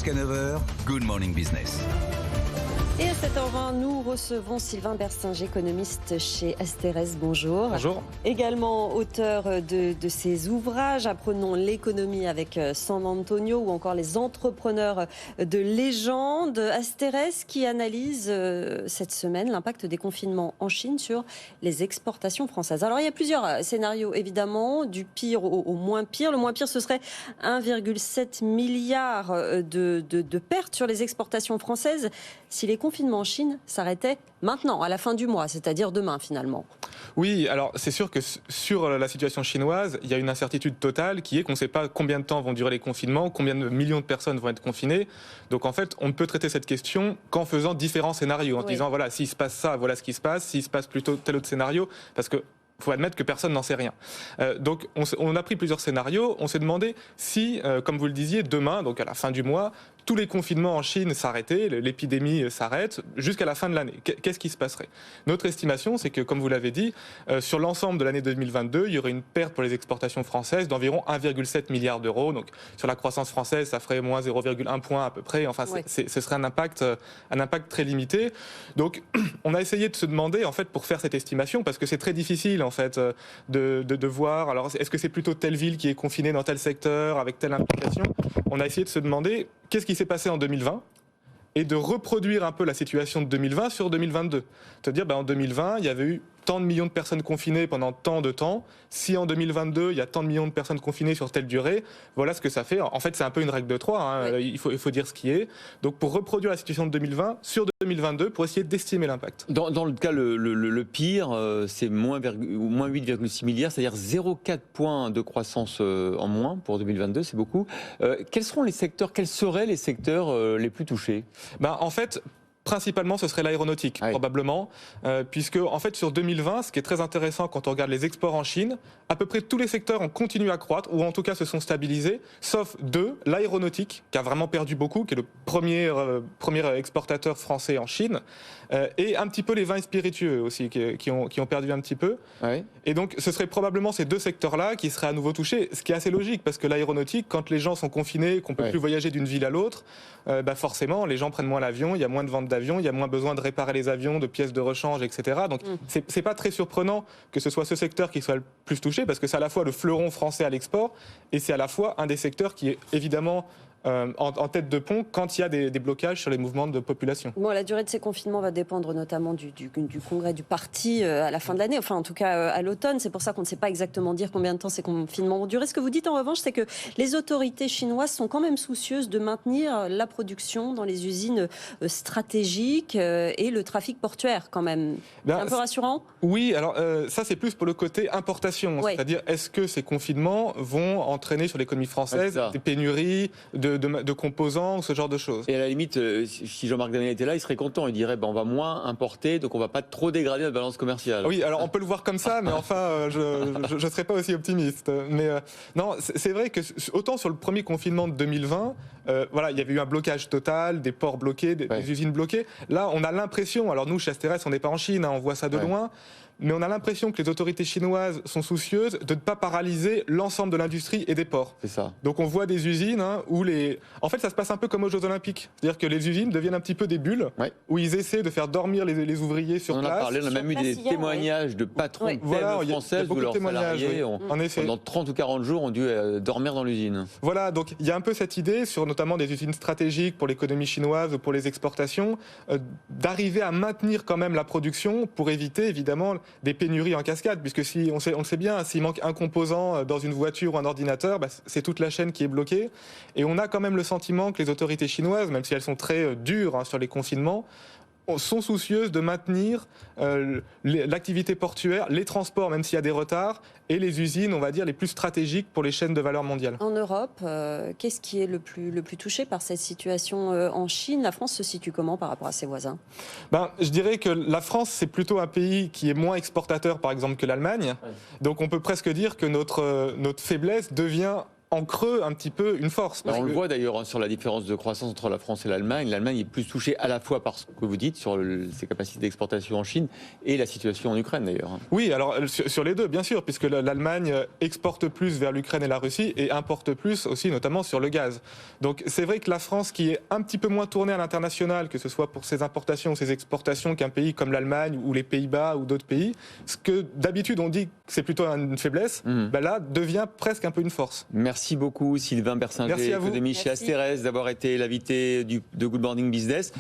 Jusqu'à 9h, Good Morning Business. Et à 7h20, nous recevons Sylvain Bersinger, économiste chez Asterès. Bonjour. Bonjour. Également auteur de ses ouvrages, Apprenons l'économie avec San Antonio ou encore Les entrepreneurs de légende. Asterès qui analyse cette semaine l'impact des confinements en Chine sur les exportations françaises. Alors il y a plusieurs scénarios évidemment, du pire au moins pire. Le moins pire, ce serait 1,7 milliard de pertes sur les exportations françaises si les confinement en Chine s'arrêtait maintenant, à la fin du mois, c'est-à-dire demain finalement. Oui, alors c'est sûr que sur la situation chinoise, il y a une incertitude totale qui est qu'on ne sait pas combien de temps vont durer les confinements, combien de millions de personnes vont être confinées. Donc en fait, on ne peut traiter cette question qu'en faisant différents scénarios, en se disant voilà, s'il se passe ça, voilà ce qui se passe, s'il se passe plutôt tel autre scénario, parce que il faut admettre que personne n'en sait rien. Donc on a pris plusieurs scénarios, on s'est demandé si, comme vous le disiez, demain, donc à la fin du mois, tous les confinements en Chine s'arrêtaient, l'épidémie s'arrête, jusqu'à la fin de l'année. Qu'est-ce qui se passerait ? Notre estimation, c'est que, comme vous l'avez dit, sur l'ensemble de l'année 2022, il y aurait une perte pour les exportations françaises d'environ 1,7 milliard d'euros. Donc sur la croissance française, ça ferait moins 0,1 point à peu près. Enfin, ce serait un impact très limité. Donc on a essayé de se demander, en fait, pour faire cette estimation, parce que c'est très difficile, en fait, de voir, alors est-ce que c'est plutôt telle ville qui est confinée dans tel secteur, avec telle implication ? On a essayé de se demander qu'est-ce qui s'est passé en 2020 et de reproduire un peu la situation de 2020 sur 2022. C'est-à-dire, en 2020, il y avait eu tant de millions de personnes confinées pendant tant de temps. Si en 2022, il y a tant de millions de personnes confinées sur telle durée, voilà ce que ça fait. En fait, c'est un peu une règle de 3, oui. Il faut dire ce qui est. Donc, pour reproduire la situation de 2020 sur 2022, pour essayer d'estimer l'impact. Dans le cas le pire, c'est moins 8,6 milliards, c'est-à-dire 0,4 points de croissance en moins pour 2022, c'est beaucoup. Quels seraient les secteurs les plus touchés ? En fait, principalement, ce serait l'aéronautique, probablement, puisque en fait sur 2020, ce qui est très intéressant quand on regarde les exports en Chine, à peu près tous les secteurs ont continué à croître, ou en tout cas se sont stabilisés, sauf deux, l'aéronautique, qui a vraiment perdu beaucoup, qui est le premier exportateur français en Chine, et un petit peu les vins et spiritueux aussi, qui ont perdu un petit peu. Oui. Et donc ce serait probablement ces deux secteurs-là qui seraient à nouveau touchés, ce qui est assez logique, parce que l'aéronautique, quand les gens sont confinés, qu'on ne peut plus voyager d'une ville à l'autre, forcément, les gens prennent moins l'avion, il y a moins de ventes d'avions, il y a moins besoin de réparer les avions, de pièces de rechange, etc. Donc c'est pas très surprenant que ce soit ce secteur qui soit le plus touché, parce que c'est à la fois le fleuron français à l'export, et c'est à la fois un des secteurs qui est évidemment en tête de pont quand il y a des blocages sur les mouvements de population. Bon, la durée de ces confinements va dépendre notamment du congrès du parti à la fin de l'année, enfin en tout cas à l'automne. C'est pour ça qu'on ne sait pas exactement dire combien de temps ces confinements vont durer. Ce que vous dites en revanche, c'est que les autorités chinoises sont quand même soucieuses de maintenir la production dans les usines stratégiques et le trafic portuaire quand même. C'est un peu rassurant ? Oui, alors ça c'est plus pour le côté importation. C'est-à-dire, est-ce que ces confinements vont entraîner sur l'économie française des pénuries de composants, ce genre de choses. Et à la limite, si Jean-Marc Daniel était là, il serait content. Il dirait on va moins importer, donc on va pas trop dégrader notre balance commerciale. Oui, alors on peut le voir comme ça, mais enfin, je ne serais pas aussi optimiste. Mais non, c'est vrai que autant sur le premier confinement de 2020, il y avait eu un blocage total, des ports bloqués, des usines bloquées. Là, on a l'impression, alors nous, chez Asterès, on n'est pas en Chine, on voit ça de loin, mais on a l'impression que les autorités chinoises sont soucieuses de ne pas paralyser l'ensemble de l'industrie et des ports. C'est ça. Donc on voit des usines où En fait, ça se passe un peu comme aux Jeux Olympiques. C'est-à-dire que les usines deviennent un petit peu des bulles, où ils essaient de faire dormir les ouvriers sur place. On en a parlé, on a même eu des témoignages de patrons de PME françaises où leurs salariés, pendant 30 ou 40 jours, ont dû dormir dans l'usine. Voilà, donc il y a un peu cette idée, sur notamment des usines stratégiques pour l'économie chinoise ou pour les exportations, d'arriver à maintenir quand même la production pour éviter, évidemment, des pénuries en cascade, puisque si on le sait bien, s'il manque un composant dans une voiture ou un ordinateur, c'est toute la chaîne qui est bloquée. Et on a quand même le sentiment que les autorités chinoises, même si elles sont très dures sur les confinements, sont soucieuses de maintenir l'activité portuaire, les transports, même s'il y a des retards, et les usines, on va dire, les plus stratégiques pour les chaînes de valeur mondiale. En Europe, qu'est-ce qui est le plus touché par cette situation en Chine ? La France se situe comment par rapport à ses voisins ? Je dirais que la France, c'est plutôt un pays qui est moins exportateur, par exemple, que l'Allemagne. Donc on peut presque dire que notre faiblesse devient en creux un petit peu une force. On le voit d'ailleurs sur la différence de croissance entre la France et l'Allemagne. L'Allemagne est plus touchée à la fois par ce que vous dites sur ses capacités d'exportation en Chine et la situation en Ukraine d'ailleurs. Oui, alors sur les deux, bien sûr, puisque l'Allemagne exporte plus vers l'Ukraine et la Russie et importe plus aussi, notamment sur le gaz. Donc c'est vrai que la France, qui est un petit peu moins tournée à l'international, que ce soit pour ses importations ou ses exportations qu'un pays comme l'Allemagne ou les Pays-Bas ou d'autres pays, ce que d'habitude on dit que c'est plutôt une faiblesse, là devient presque un peu une force. Merci beaucoup Sylvain Bersinger, économiste chez Asterès, d'avoir été l'invité de Good Morning Business.